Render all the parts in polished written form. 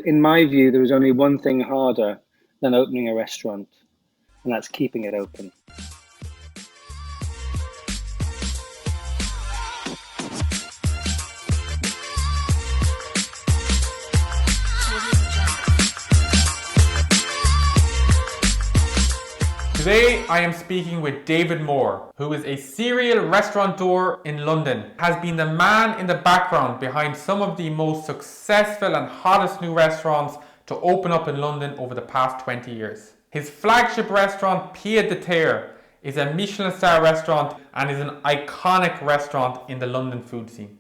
in my view, there was only one thing harder than opening a restaurant, and that's keeping it open. Today I am speaking with David Moore, who is a serial restaurateur in London, has been the man in the background behind some of the most successful and hottest new restaurants to open up in London over the past 20 years. His flagship restaurant, Pieds Nus, Terre, is a Michelin star restaurant and is an iconic restaurant in the London food scene.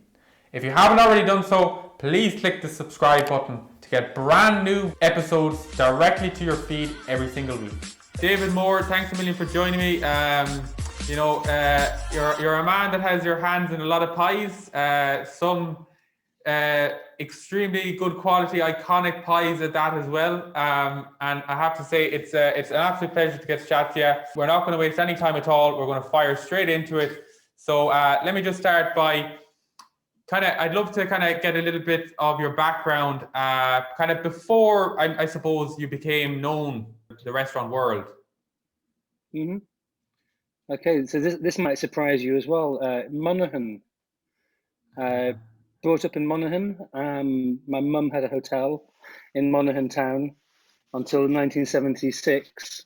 If you haven't already done so, please click the subscribe button to get brand new episodes directly to your feed every single week. David Moore, thanks a million for joining me. You're a man that has your hands in a lot of pies. Some extremely good quality, iconic pies at that as well. And I have to say, it's an absolute pleasure to get to chat to you. We're not going to waste any time at all. We're going to fire straight into it. So let me just start by I'd love to get a little bit of your background, before I suppose you became known to the restaurant world. Mm-hmm. Okay, so this might surprise you as well. Monaghan. Brought up in Monaghan. My mum had a hotel in Monaghan town until 1976,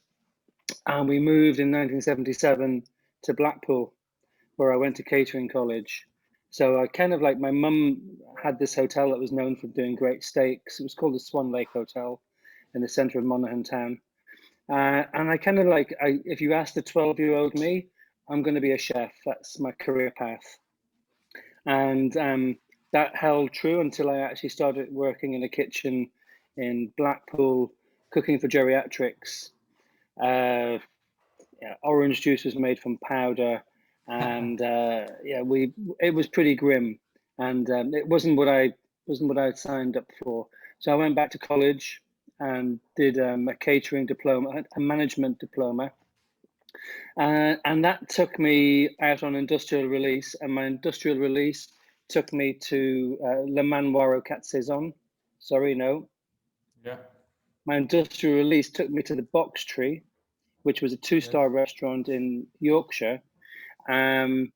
and we moved in 1977 to Blackpool, where I went to catering college. So I my mum had this hotel that was known for doing great steaks. It was called the Swan Lake Hotel in the centre of Monaghan town. And if you ask the 12-year-old me, I'm going to be a chef. That's my career path. And that held true until I actually started working in a kitchen in Blackpool, cooking for geriatrics. Orange juice was made from powder. And it was pretty grim, and it wasn't what I'd signed up for. So I went back to college and did a catering diploma, a management diploma, and that took me out on industrial release. And my industrial release took me to Le Manoir au Quat Saison. Sorry, no. Yeah. My industrial release took me to the Box Tree, which was a 2-star restaurant in Yorkshire. And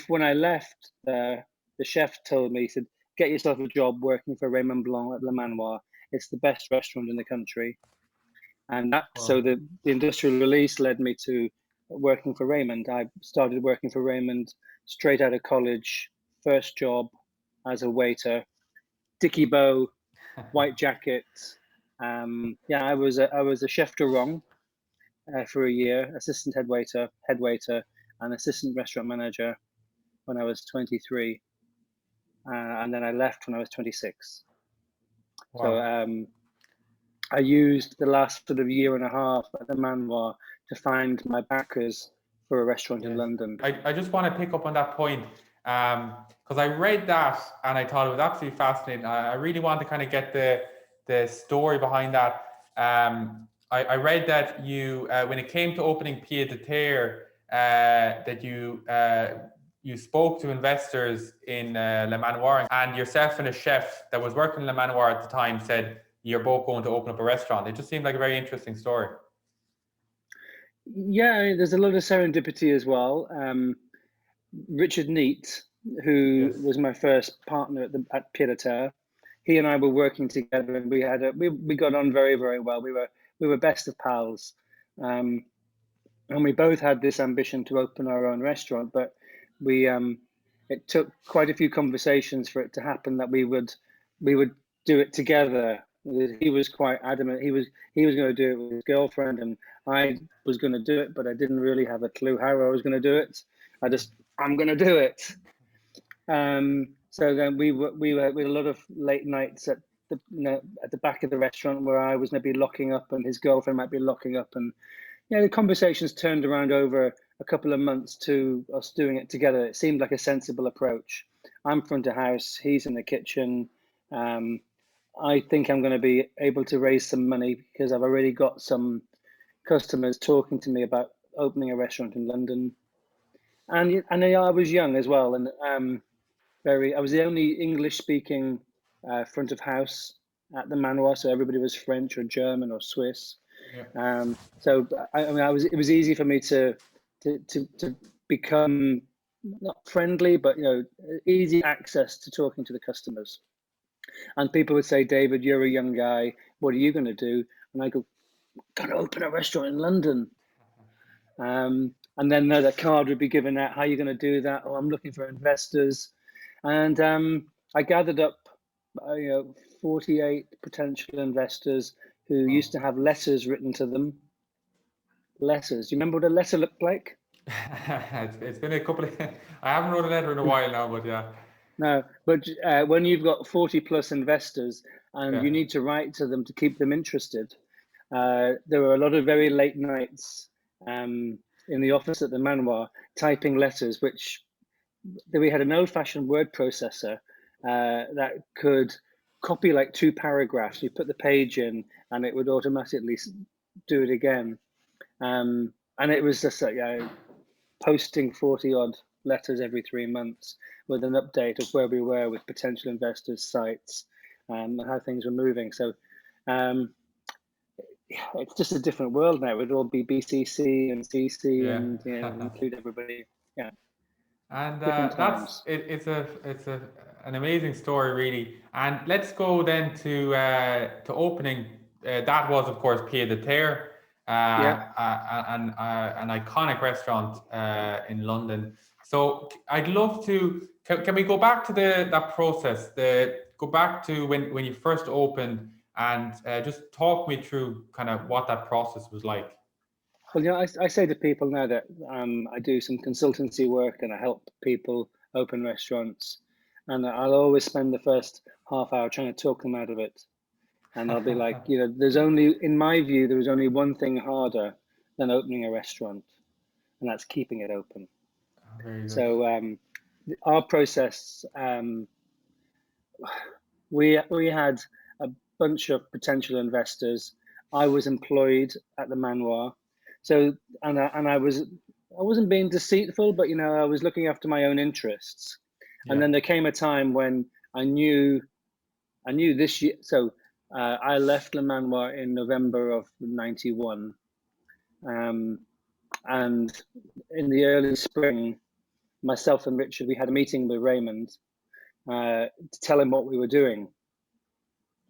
when I left, the chef told me, he said, "Get yourself a job working for Raymond Blanc at Le Manoir. It's the best restaurant in the country." And so the industrial release led me to working for Raymond. I started working for Raymond straight out of college. First job as a waiter, dicky bow, white jacket. I was a chef de rang for a year, assistant head waiter, and assistant restaurant manager when I was 23, and then I left when I was 26. Wow. So I used the last sort of year and a half at the Manoir to find my backers for a restaurant in London. I just want to pick up on that point because I read that and I thought it was absolutely fascinating. I really want to get the story behind that. I read that you, when it came to opening Pieds Nus Terre, that you spoke to investors in Le Manoir, and yourself and a chef that was working in Le Manoir at the time said you're both going to open up a restaurant. It just seemed like a very interesting story. Yeah, there's a lot of serendipity as well. Richard Neat, who was my first partner at Pieds Nus Terre, he and I were working together, and we got on very, very well. We were best of pals, and we both had this ambition to open our own restaurant. But it took quite a few conversations for it to happen that we would do it together. He was quite adamant. He was going to do it with his girlfriend, and I was going to do it, but I didn't really have a clue how I was going to do it. I'm going to do it. So then we had a lot of late nights at the back of the restaurant where I was maybe locking up and his girlfriend might be locking up, and the conversations turned around over a couple of months to us doing it together. It seemed like a sensible approach. I'm front of house, he's in the kitchen. I think I'm going to be able to raise some money because I've already got some customers talking to me about opening a restaurant in London. And I was young as well, and I was the only English-speaking front of house at the Manoir, so everybody was French or German or Swiss. Yeah. So I mean, it was easy for me to become not friendly, but easy access to talking to the customers. And people would say, David, you're a young guy. What are you going to do? And I go, got to open a restaurant in London. And then the card would be given out. How are you going to do that? Oh, I'm looking for investors. And I gathered up 48 potential investors who used to have letters written to them. Letters. Do you remember what a letter looked like? It's been a couple of. I haven't wrote a letter in a while now, but yeah. No, but when you've got 40 plus investors and you need to write to them to keep them interested, there were a lot of very late nights in the office at the Manoir typing letters, which we had an old-fashioned word processor that could copy like 2 paragraphs. You put the page in and it would automatically do it again. And it was just posting 40 odd letters every 3 months with an update of where we were with potential investors, sites, and how things were moving. So it's just a different world now. It would all be BCC and CC and include everybody. Yeah. And times. it's an amazing story, really. And let's go then to opening. That was, of course, Pieds de Terre, an iconic restaurant in London. So I'd love to. Can we go back to that process? Go back to when you first opened, and just talk me through kind of what that process was like. Well, I say to people now that I do some consultancy work and I help people open restaurants, and I'll always spend the first half hour trying to talk them out of it. And I'll be like, there's only, in my view, there was only one thing harder than opening a restaurant, and that's keeping it open. So our process, we had a bunch of potential investors. I was employed at the Manoir. So, and I wasn't being deceitful, but I was looking after my own interests. And then there came a time when I knew this year. So I left Le Manoir in November of '91, and in the early spring, myself and Richard, we had a meeting with Raymond to tell him what we were doing.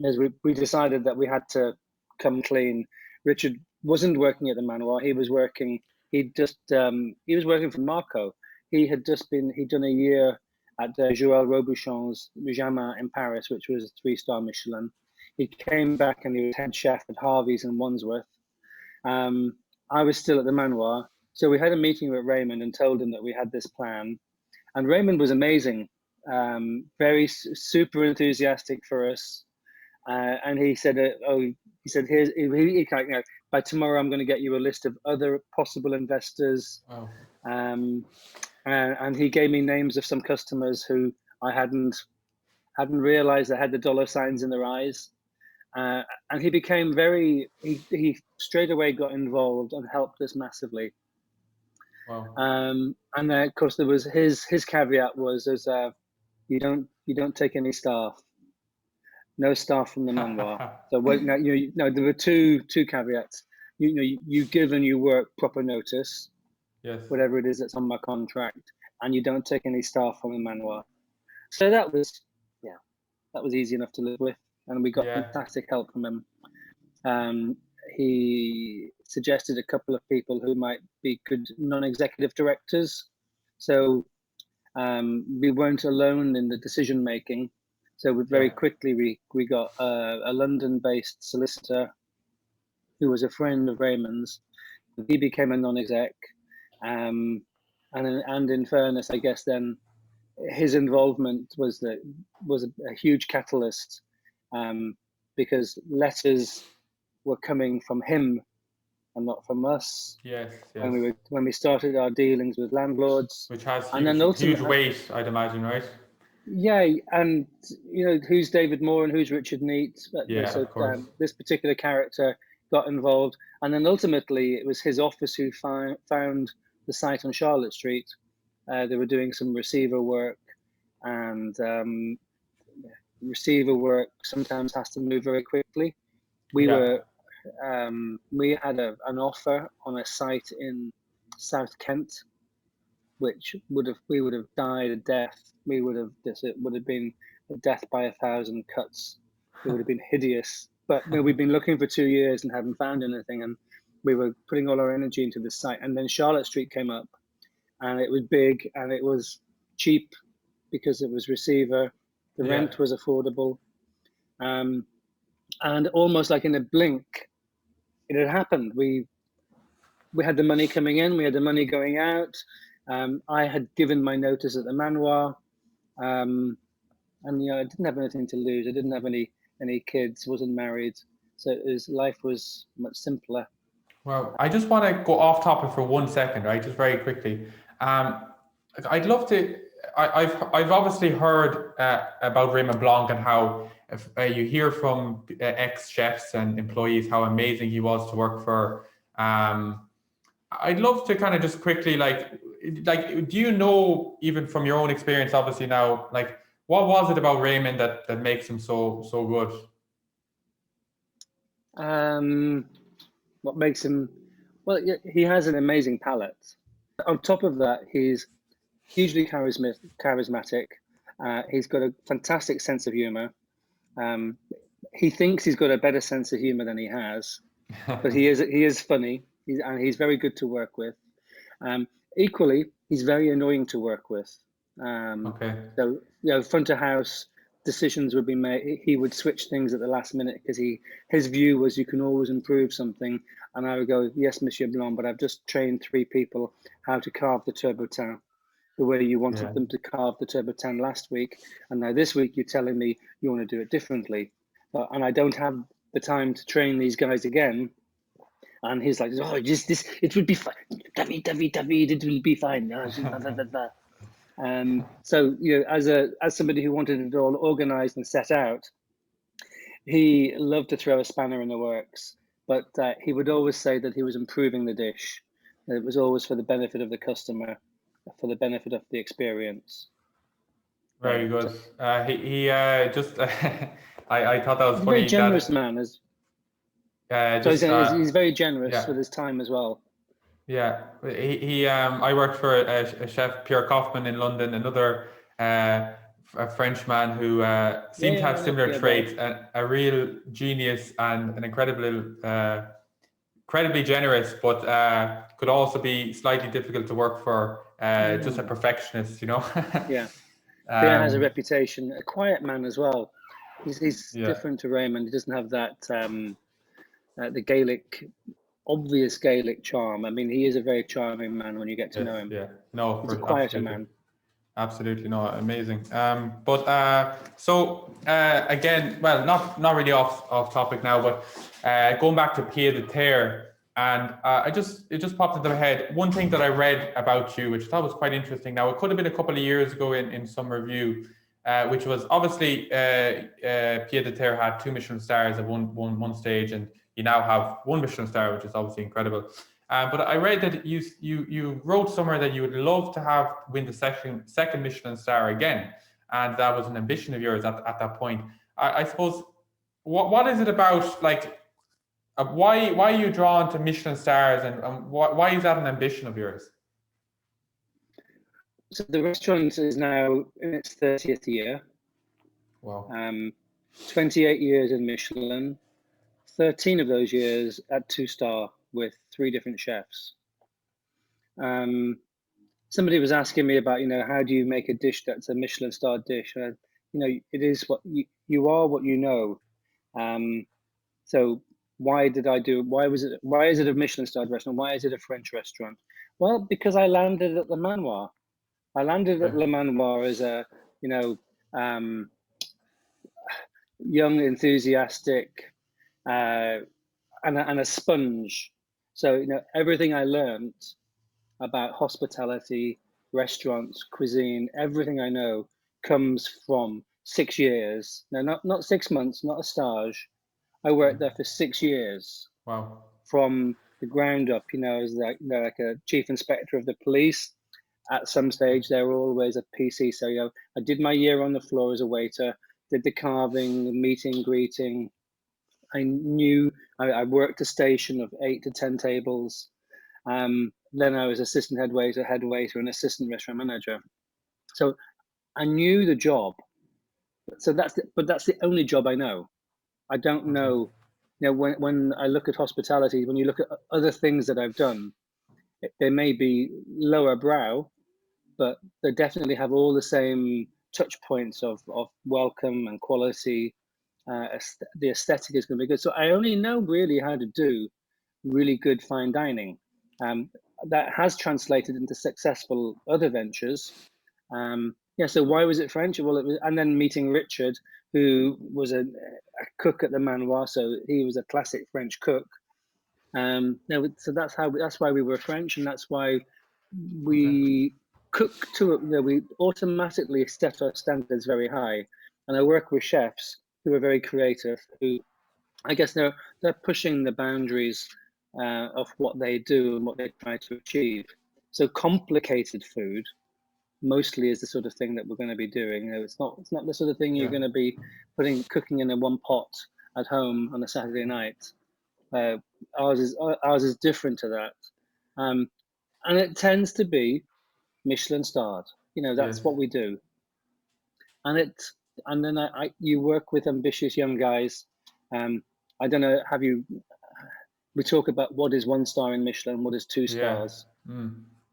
As we decided that we had to come clean. Richard wasn't working at the Manoir. He was working. He was working for Marco. He'd done a year at Joël Robuchon's Jamin in Paris, which was a 3-star Michelin. He came back and he was head chef at Harvey's in Wandsworth. I was still at the Manoir. So we had a meeting with Raymond and told him that we had this plan. And Raymond was amazing, very super enthusiastic for us. And he said, here's, by tomorrow I'm going to get you a list of other possible investors. Wow. And he gave me names of some customers who I hadn't realized they had the dollar signs in their eyes. And he became he straight away got involved and helped us massively. Wow. And then of course there was his caveat was you don't take any staff. No staff from the Manoir. So there were two caveats. You give and you work proper notice. Yes. Whatever it is that's on my contract, and you don't take any staff from the Manoir. So that was easy enough to live with, and we got fantastic help from him. He suggested a couple of people who might be good non-executive directors. So we weren't alone in the decision making. So very quickly we got a London-based solicitor who was a friend of Raymond's. He became a non-exec, and in fairness, I guess then his involvement was a huge catalyst, because letters were coming from him and not from us. Yes. When we started our dealings with landlords, which has huge weight, I'd imagine, right? Yeah, and who's David Moore and who's Richard Neat. Of course. This particular character got involved, and then ultimately it was his office who found the site on Charlotte Street. They were doing some receiver work, and receiver work sometimes has to move very quickly. We had an offer on a site in South Kent, which we would have died a death. It would have been a death by 1,000 cuts. It would have been hideous. But we've been looking for 2 years and haven't found anything, and we were putting all our energy into the site. And then Charlotte Street came up, and it was big and it was cheap because it was receiver. The rent was affordable, and almost like in a blink, it had happened. We had the money coming in, we had the money going out. I had given my notice at the Manoir, and I didn't have anything to lose. I didn't have any kids, wasn't married, so life was much simpler. Well, I just want to go off topic for 1 second, right? Just very quickly. I'd love to. I've obviously heard about Raymond Blanc and how you hear from ex-chefs and employees how amazing he was to work for. I'd love to kind of just quickly, like, do you know, even from your own experience, obviously now, like, what was it about Raymond that makes him so good? What makes him? Well, he has an amazing palate. On top of that, he's hugely charismatic. He's got a fantastic sense of humor. He thinks he's got a better sense of humor than he has, but he is funny. He's very good to work with. Equally, he's very annoying to work with. So front of house decisions would be made. He would switch things at the last minute because his view was you can always improve something. And I would go, yes, Monsieur Blanc, but I've just trained 3 people how to carve the turbotin the way you wanted them to carve the turbotin last week. And now this week you're telling me you want to do it differently. And I don't have the time to train these guys again. And he's like, oh, just this, it would be fine. David, it will be fine. So, as somebody who wanted it all organized and set out, he loved to throw a spanner in the works, but he would always say that he was improving the dish. That it was always for the benefit of the customer, for the benefit of the experience. Very good. He just, I thought that was funny. He's a very generous man. He's very generous with his time as well. Yeah, I worked for a chef, Pierre Kaufman in London, another a Frenchman who seemed to have similar traits, a real genius and an incredibly generous, but could also be slightly difficult to work for, just a perfectionist, Yeah, Pierre has a reputation, a quiet man as well. He's different to Raymond. He doesn't have that the obvious Gaelic charm. I mean, he is a very charming man when you get to know him. Yeah, no, he's a quieter man. Absolutely, no, amazing. Again, well, not really off topic now, but going back to Pieds de Terre, and it just popped into my head. One thing that I read about you, which I thought was quite interesting. Now, it could have been a couple of years ago in some review, which was obviously Pieds de Terre had 2 Michelin stars at one stage, and you now have 1 Michelin star, which is obviously incredible. But I read that you wrote somewhere that you would love to win the second Michelin star again, and that was an ambition of yours at that point. I suppose, what is it about, like, why are you drawn to Michelin stars, and why is that an ambition of yours? So the restaurant is now in its 30th year. Wow. 28 years in Michelin, 13 of those years at 2-star with 3 different chefs. Somebody was asking me about, how do you make a dish that's a Michelin star dish? And it is what you are, what you know. So why is it a Michelin starred restaurant? Why is it a French restaurant? Well, because I landed at the Manoir. I landed at Le Manoir as a, young, enthusiastic, and a sponge. So, everything I learned about hospitality, restaurants, cuisine, everything I know comes from 6 years. No, not 6 months, not a stage. I worked there for 6 years. Wow. From the ground up, as like a chief inspector of the police. At some stage, they were always a PC. So, I did my year on the floor as a waiter. did the carving, the meeting, greeting. I knew I worked a station of 8 to 10 tables. Then I was assistant head waiter, and assistant restaurant manager. So I knew the job. So that's the only job I know. I don't know. When I look at hospitality, when you look at other things that I've done, they may be lower brow, but they definitely have all the same touch points of welcome and quality. The aesthetic is going to be good. So I only know really how to do really good fine dining. That has translated into successful other ventures. So why was it French? Well, and then meeting Richard, who was a cook at the Manoir, so he was a classic French cook. So that's why we were French, and that's why we cook we automatically set our standards very high. And I work with chefs who are very creative, who I guess they're pushing the boundaries of what they do and what they try to achieve. So complicated food mostly is the sort of thing that we're going to be doing. It's not the sort of thing you're going to be cooking in a one pot at home on a Saturday night. Ours is different to that, and it tends to be Michelin starred. That's what we do, and then you work with ambitious young guys. I don't know. We talk about what is 1 star in Michelin, what is 2 stars.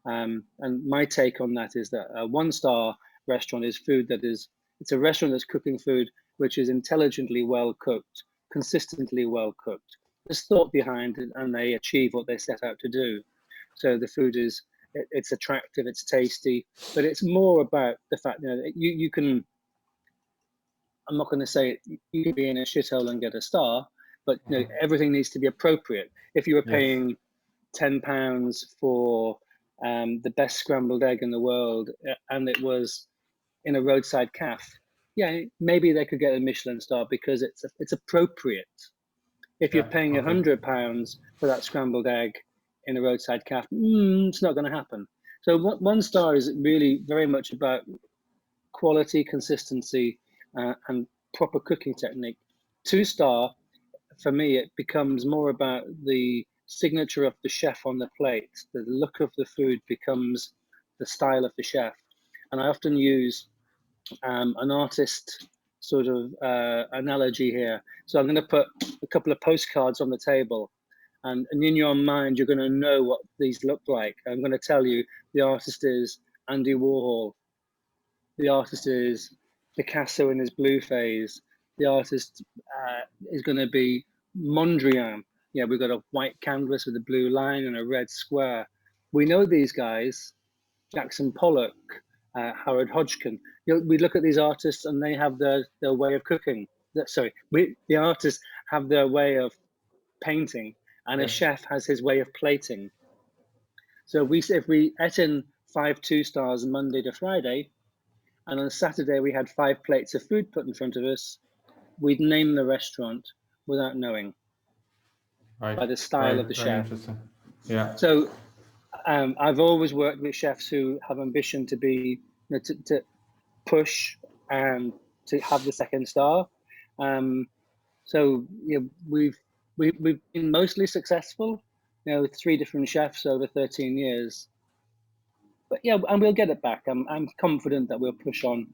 And my take on that is that a 1 star restaurant is food it's a restaurant that's cooking food which is intelligently well cooked, consistently well cooked. There's thought behind it, and they achieve what they set out to do. So the food it's attractive, it's tasty, but it's more about the fact you can. I'm not going to say you can be in a shithole and get a star, but everything needs to be appropriate. If you were paying £10 for the best scrambled egg in the world, and it was in a roadside cafe, maybe they could get a Michelin star because it's appropriate. If you're paying £100 for that scrambled egg in a roadside cafe, it's not going to happen. So 1 star is really very much about quality, consistency, and proper cooking technique. 2 star, for me, it becomes more about the signature of the chef on the plate. The look of the food becomes the style of the chef. And I often use an artist sort of analogy here. So I'm going to put a couple of postcards on the table, and in your mind, you're going to know what these look like. I'm going to tell you the artist is Andy Warhol. The artist is Picasso in his blue phase. The artist is going to be Mondrian. We've got a white canvas with a blue line and a red square. We know these guys, Jackson Pollock, Howard Hodgkin. We look at these artists and they have their way of cooking. The artists have their way of painting, and a chef has his way of plating. So if we ate in 5 2 stars Monday to Friday, and on Saturday we had 5 plates of food put in front of us, we'd name the restaurant without knowing, by the style of the chef. Interesting. Yeah. So I've always worked with chefs who have ambition to be to push and to have the 2nd star. So we've been mostly successful. 3 different chefs over 13 years. But and we'll get it back. I'm confident that we'll push on.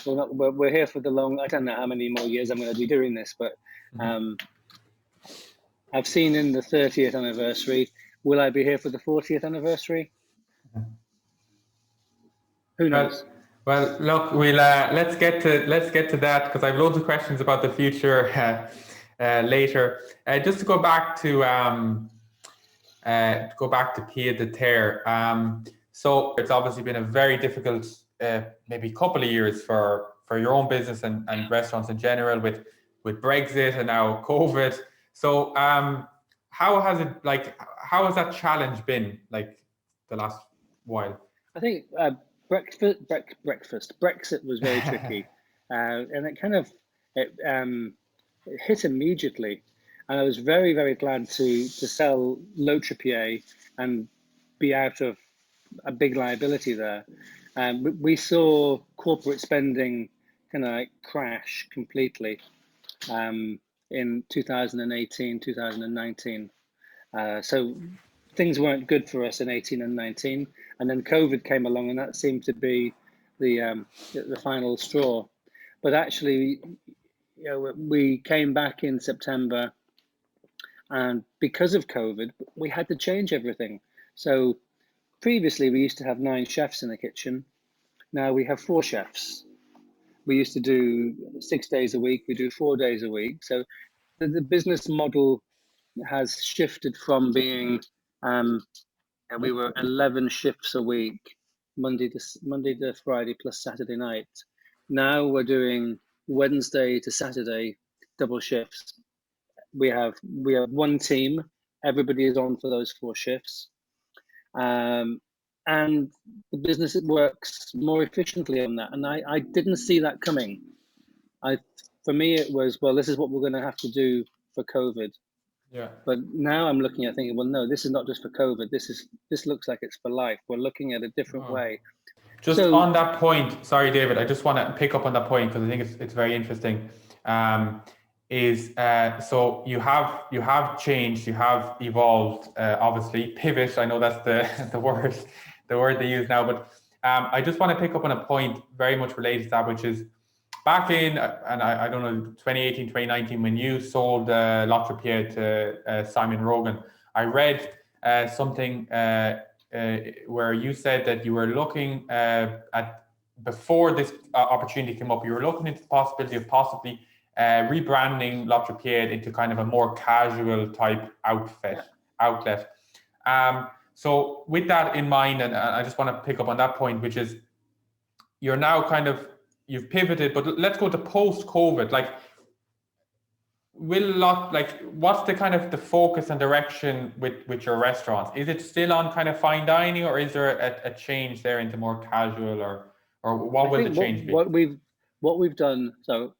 We're here for the long. I don't know how many more years I'm going to be doing this, but I've seen in the 30th anniversary. Will I be here for the 40th anniversary? Who knows? Well, look, we'll let's get to that, because I have loads of questions about the future later. Just to go back to Pieds de Terre. So it's obviously been a very difficult maybe couple of years for your own business and restaurants in general, with Brexit and now COVID. So how has that challenge been, like, the last while? I think Brexit was very tricky, and it hit immediately. And I was very, very glad to sell L'Autripier and be out of a big liability there. We saw corporate spending kind of like crash completely in 2018, 2019. So things weren't good for us in 18 and 19, and then COVID came along, and that seemed to be the final straw. But actually, we came back in September, and because of COVID, we had to change everything. So previously, we used to have 9 chefs in the kitchen. Now we have 4 chefs. We used to do 6 days a week. We do 4 days a week. So the business model has shifted from being, we were 11 shifts a week, Monday to Friday plus Saturday night. Now we're doing Wednesday to Saturday double shifts. We have one team. Everybody is on for those 4 shifts. And the business works more efficiently on that. And I didn't see that coming. For me, it was, well, this is what we're going to have to do for COVID. Yeah. But now I'm looking at thinking, well, no, this is not just for COVID. This looks like it's for life. We're looking at a different way. Just on that point, sorry, David, I just want to pick up on that point because I think it's very interesting. So you have changed, you have evolved, obviously pivot. I know that's the word they use now, but I just want to pick up on a point very much related to that, which is back in, and I don't know, 2018, 2019, when you sold La Trapié to Simon Rogan, I read something where you said that you were looking at, before this opportunity came up, you were looking into the possibility of possibly rebranding La Trapié into kind of a more casual type outlet. So with that in mind, and I just want to pick up on that point, which is you're now you've pivoted, but let's go to post-COVID. What's the kind of the focus and direction with your restaurants? Is it still on kind of fine dining, or is there a change there into more casual, or what will the change be? What we've done, so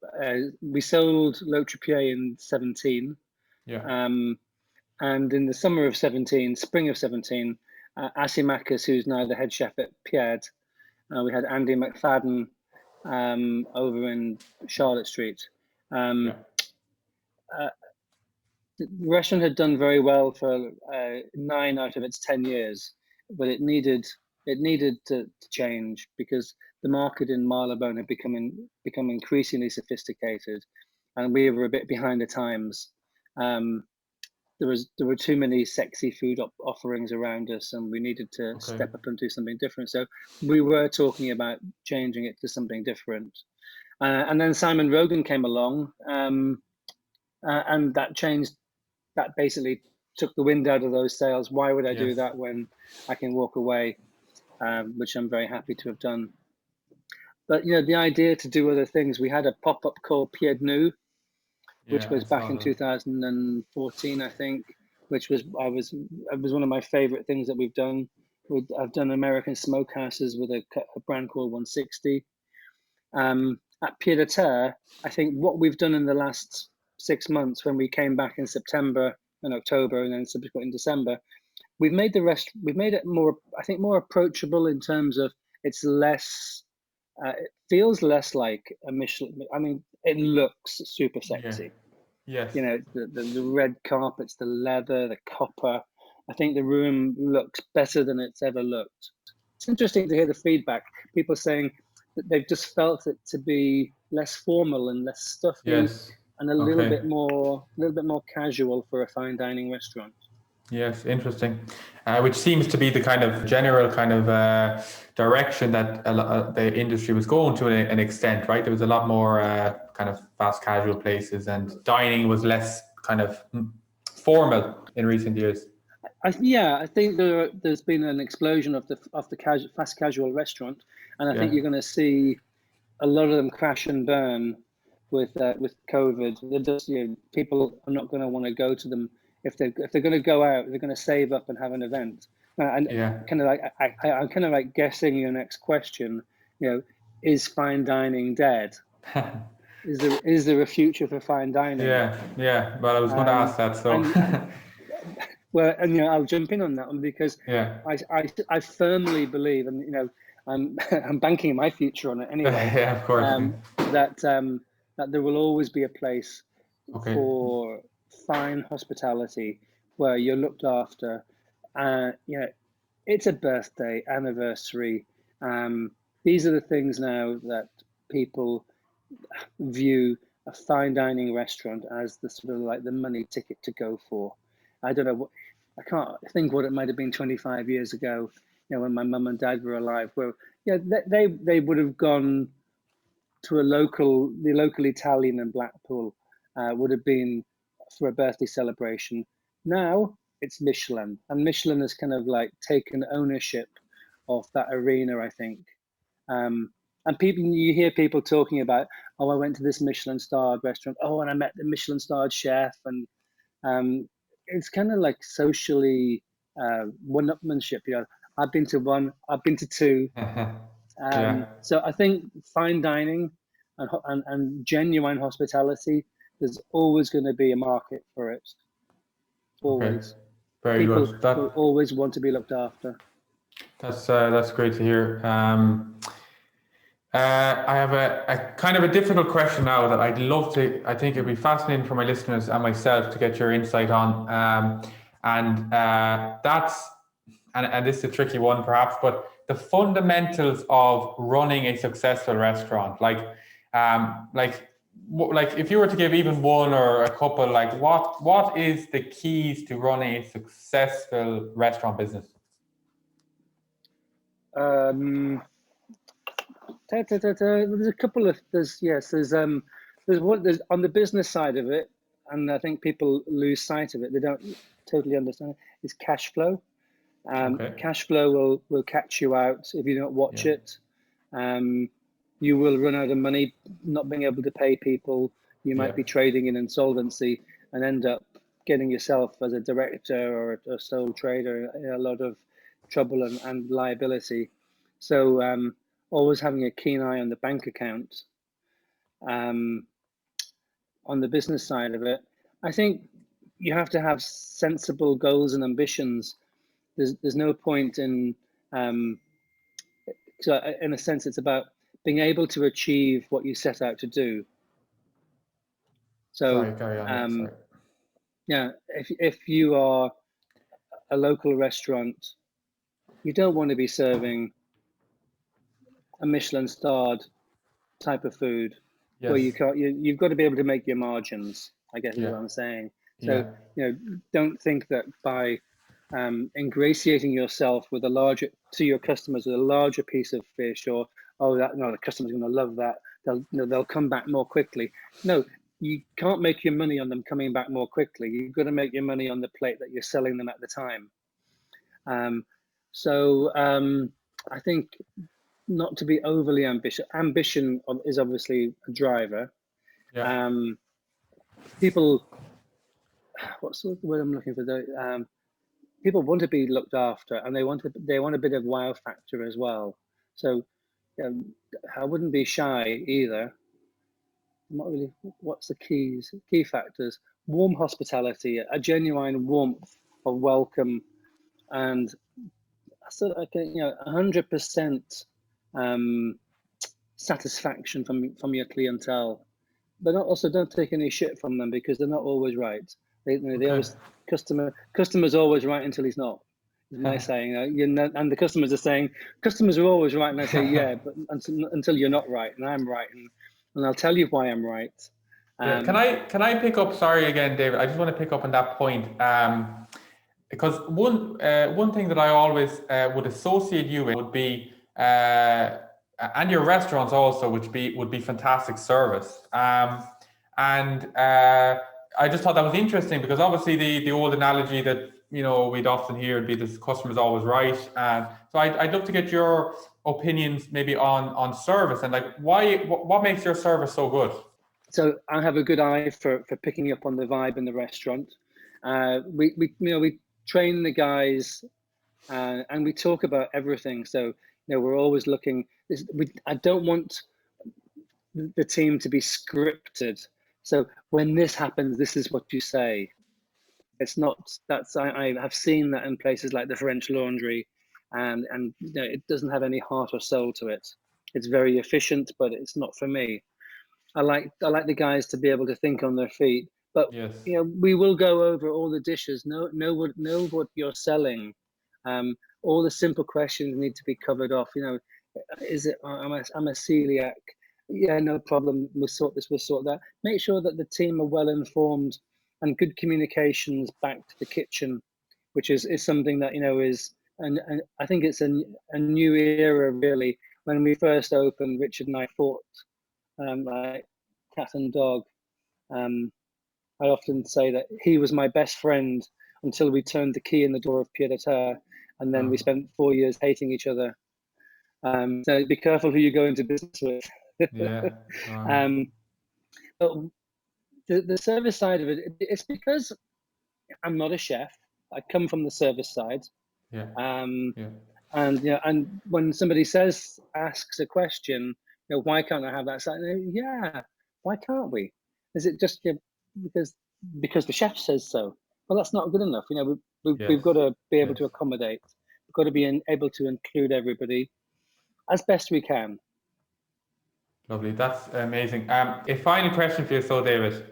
we sold La Trapié in 17. Yeah. And in the summer of 17, spring of 17, Asimakis, who's now the head chef at Pieds, we had Andy McFadden over in Charlotte Street. The restaurant had done very well for 9 out of its 10 years, but it needed to change because the market in Marylebone had become increasingly sophisticated, and we were a bit behind the times. There were too many sexy food offerings around us, and we needed to step up and do something different. So we were talking about changing it to something different. And then Simon Rogan came along, and that changed. That basically took the wind out of those sails. Why would I do that when I can walk away? Which I'm very happy to have done. But the idea to do other things. We had a pop-up called Pieds Nus, which was back in 2014, I think. Which was one of my favorite things that we've done. I've done American smokehouses with a brand called 160. At Pieds de Terre, I think what we've done in the last 6 months, when we came back in September and October, and then subsequently in December, we've made it more, I think, more approachable in terms of it's less. It feels less like a Michelin. I mean, it looks super sexy. Yeah. Yes. The red carpets, the leather, the copper. I think the room looks better than it's ever looked. It's interesting to hear the feedback. People saying that they've just felt it to be less formal and less stuffy. Yes. And a little bit more casual for a fine dining restaurant. Yes, interesting. Which seems to be the kind of general direction that the industry was going to an extent, right? There was a lot more kind of fast casual places, and dining was less kind of formal in recent years. I think there's been an explosion of the fast casual restaurant, and I think you're going to see a lot of them crash and burn with COVID. They're just, people are not going to want to go to them. If they're going to go out, they're going to save up and have an event. I'm kind of like guessing your next question. Is fine dining dead? Is there a future for fine dining? Yeah. Well, I was going to ask that. So. I'll jump in on that one because I firmly believe, and I'm banking my future on it anyway. Yeah, of course. that that there will always be a place Okay. for fine hospitality where you're looked after. You know, it's a birthday, anniversary. These are the things now that people view a fine dining restaurant as the sort of like the money ticket to go for. I don't know what, I can't think what it might have been 25 years ago, you know, when my mum and dad were alive, where yeah, they would have gone to the local Italian in Blackpool, would have been for a birthday celebration. Now it's Michelin, and Michelin has kind of like taken ownership of that arena, I think. And people, you hear people talking about, oh, I went to this Michelin starred restaurant. Oh, and I met the Michelin starred chef. And it's kind of like socially one-upmanship. You know, I've been to one, I've been to two. Yeah. So I think fine dining and genuine hospitality, there's always going to be a market for it. Okay. Always. Very People good. will always want to be looked after. That's great to hear. I have a kind of a difficult question now that I'd love to. I think it'd be fascinating for my listeners and myself to get your insight on. And this is a tricky one perhaps, but the fundamentals of running a successful restaurant, like if you were to give even one or a couple, like what is the keys to running a successful restaurant business? There's a couple of there's on the business side of it, and I think people lose sight of it. They don't totally understand it. Is cash flow. Okay. Cash flow will catch you out if you don't watch it. You will run out of money, not being able to pay people. You might be trading in insolvency and end up getting yourself as a director or a sole trader in a lot of trouble and liability. So always having a keen eye on the bank account. On the business side of it, I think you have to have sensible goals and ambitions. There's no point in so in a sense it's about being able to achieve what you set out to do. So Sorry, carry on. Sorry. yeah, if you are a local restaurant, you don't want to be serving a Michelin starred type of food where you can't. You've got to be able to make your margins, I guess is what I'm saying. So you know, don't think that by ingratiating yourself with to your customers with a larger piece of fish, or the customer's going to love that. They'll come back more quickly. No, you can't make your money on them coming back more quickly. You've got to make your money on the plate that you're selling them at the time. I think not to be overly ambitious. Ambition is obviously a driver. People, what's the word I'm looking for? People want to be looked after, and they want a bit of wow factor as well. So I wouldn't be shy either. Not really. What's the key factors? Warm hospitality, a genuine warmth of welcome, and sort of 100% satisfaction from your clientele. But also don't take any shit from them because they're not always right. They always customer's always right until he's not. Is my saying. And the customers are saying customers are always right, and I say yeah, but until you're not right, and I'm right, and I'll tell you why I'm right. Can I pick up? Sorry again, David. I just want to pick up on that point because one thing that I always would associate you with would be and your restaurants also, which would be fantastic service. And I just thought that was interesting because obviously the old analogy that we'd often hear would be the customer's always right. So I'd love to get your opinions maybe on service and like what makes your service so good. So I have a good eye for picking up on the vibe in the restaurant. We train the guys and we talk about everything. So we're always looking. I don't want the team to be scripted. So when this happens, this is what you say. It's not. I have seen that in places like the French Laundry, and it doesn't have any heart or soul to it. It's very efficient, but it's not for me. I like the guys to be able to think on their feet. But Yes. we will go over all the dishes. Know what you're selling. All the simple questions need to be covered off. Is it? I'm a celiac. Yeah, no problem. We'll sort this. We'll sort that. Make sure that the team are well informed and good communications back to the kitchen, which is something that is. And I think it's a new era really. When we first opened, Richard and I fought like cat and dog. I often say that he was my best friend until we turned the key in the door of Pieds Nus, and then we spent 4 years hating each other. So be careful who you go into business with. Yeah. But the service side of it, it's because I'm not a chef. I come from the service side. Yeah. Yeah. And when somebody asks a question, why can't I have that side? Yeah, why can't we? Is it just because the chef says so? Well, that's not good enough. We've got to be able to accommodate. We've got to be able to include everybody as best we can. Lovely, that's amazing. A final question for you, so David.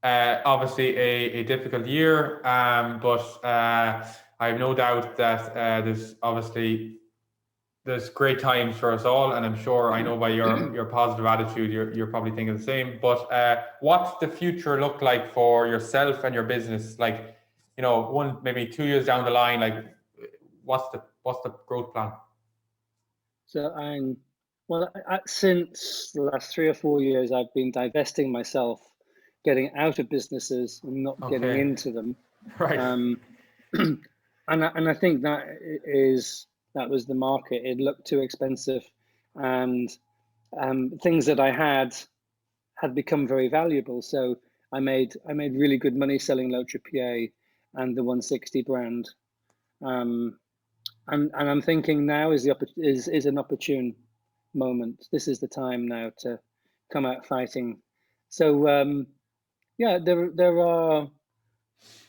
Obviously a difficult year, but I have no doubt that there's great times for us all, and I'm sure, I know by your positive attitude, you're probably thinking the same. But what's the future look like for yourself and your business? Like, maybe 2 years down the line, like what's the growth plan? So since the last 3 or 4 years, I've been divesting myself, getting out of businesses and not getting into them. Right. And I think that was the market. It looked too expensive, and things that I had become very valuable. So I made really good money selling L'Autre Pied and the 160 brand. And I'm thinking now is an opportune moment. This is the time now to come out fighting. So there are.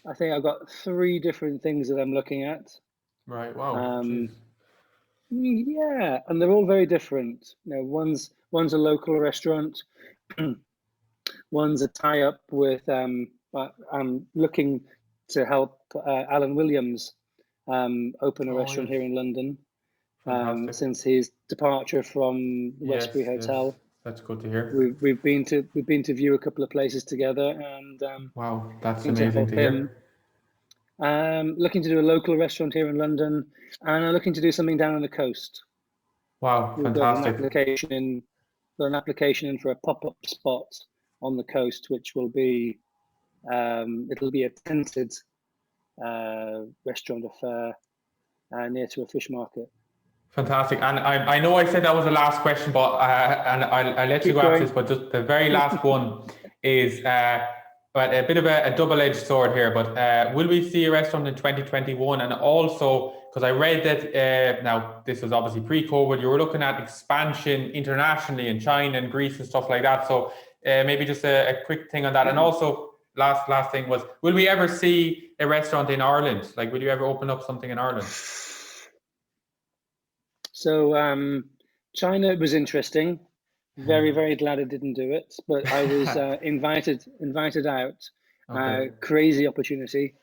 I think I've got 3 different things that I'm looking at. Right. Wow. Yeah, and they're all very different. One's a local restaurant. One's a tie-up with. I'm looking to help Alan Williams open a restaurant here in London. Since his departure from the Westbury Hotel. Yes. That's good to hear. We've been to view a couple of places together, and wow, that's amazing to hear. Looking to do a local restaurant here in London, and I'm looking to do something down on the coast. Wow, We've fantastic. got an application in for a pop-up spot on the coast, which will be it'll be a tented restaurant affair near to a fish market. Fantastic. And I know I said that was the last question, but and I'll let you go after this, but just the very last one is a bit of a double-edged sword here, but will we see a restaurant in 2021? And also, because I read that, now this was obviously pre-COVID, you were looking at expansion internationally in China and Greece and stuff like that. So maybe just a quick thing on that. And also, last thing was, will we ever see a restaurant in Ireland? Like, will you ever open up something in Ireland? So China was interesting. Very, very glad I didn't do it, but I was invited out. Okay. Crazy opportunity.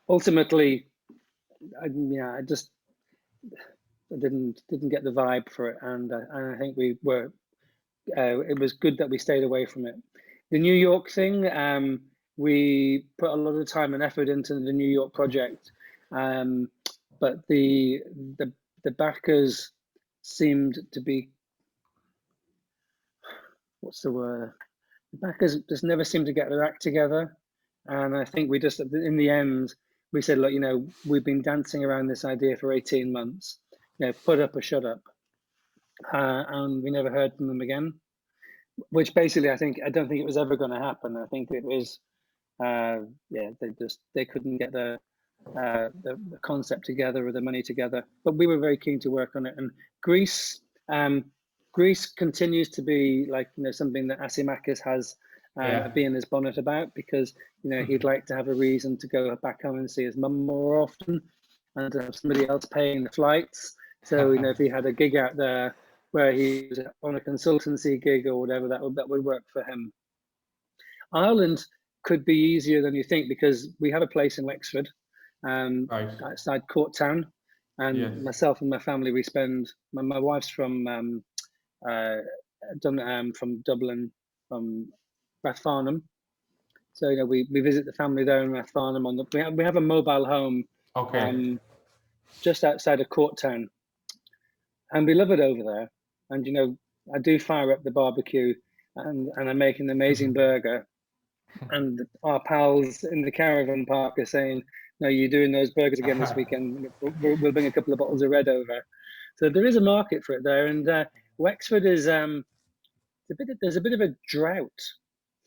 Ultimately, I didn't get the vibe for it, and I think we were. It was good that we stayed away from it. The New York thing, we put a lot of time and effort into the New York project, but the backers seemed to be, what's the word? The backers just never seemed to get their act together, and I think we just, in the end, we said, look, we've been dancing around this idea for 18 months. Put up or shut up, and we never heard from them again. Which basically, I don't think it was ever going to happen. I think it was, they couldn't get the concept together or the money together. But we were very keen to work on it. And Greece continues to be like something that Asimakis has been in his bonnet about, because he'd like to have a reason to go back home and see his mum more often, and to have somebody else paying the flights. So if he had a gig out there where he was on a consultancy gig or whatever, that would work for him. Ireland could be easier than you think, because we have a place in Wexford, outside Court Town, and myself and my family, we spend. My wife's from Dublin, from Rathfarnham, so we visit the family there in Rathfarnham. We have a mobile home, just outside of Court Town, and we love it over there. And I do fire up the barbecue, and I make an amazing burger. And our pals in the caravan park are saying, "No, you're doing those burgers again this weekend. We'll bring a couple of bottles of red over." So there is a market for it there. And Wexford is there's a bit of a drought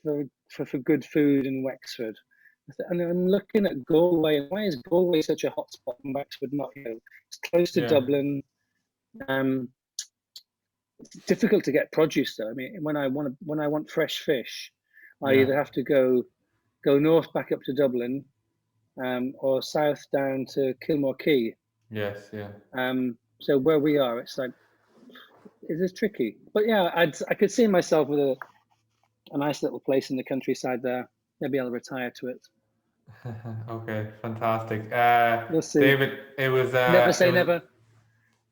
for good food in Wexford. And I'm looking at Galway. Why is Galway such a hot spot in Wexford? Not it's close to Dublin. It's difficult to get produce though. I mean, when I want fresh fish, I either have to go north back up to Dublin, or south down to Kilmore Quay. Yes, yeah. So where we are, it's like, it is tricky. But yeah, I could see myself with a nice little place in the countryside there. Maybe I'll retire to it. Okay, fantastic. We'll see. David, it was never say never.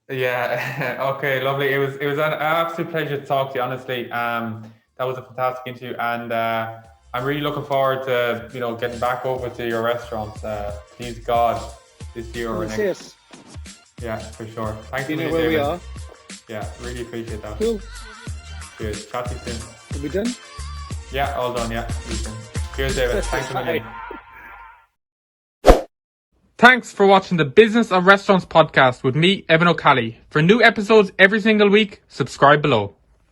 Yeah. Okay, lovely. It was an absolute pleasure to talk to you. Honestly, that was a fantastic interview, and I'm really looking forward to getting back over to your restaurant. Please God, this year or next. See us. Yeah, for sure. Thanks. You know where we are. Yeah, really appreciate that. Cool. Cheers. Chat to you soon. Are we done? Yeah, all done. Yeah. Cheers, David. Thanks for the Thanks for watching the Business of Restaurants podcast with me, Evan O'Callaghan. For new episodes every single week, subscribe below.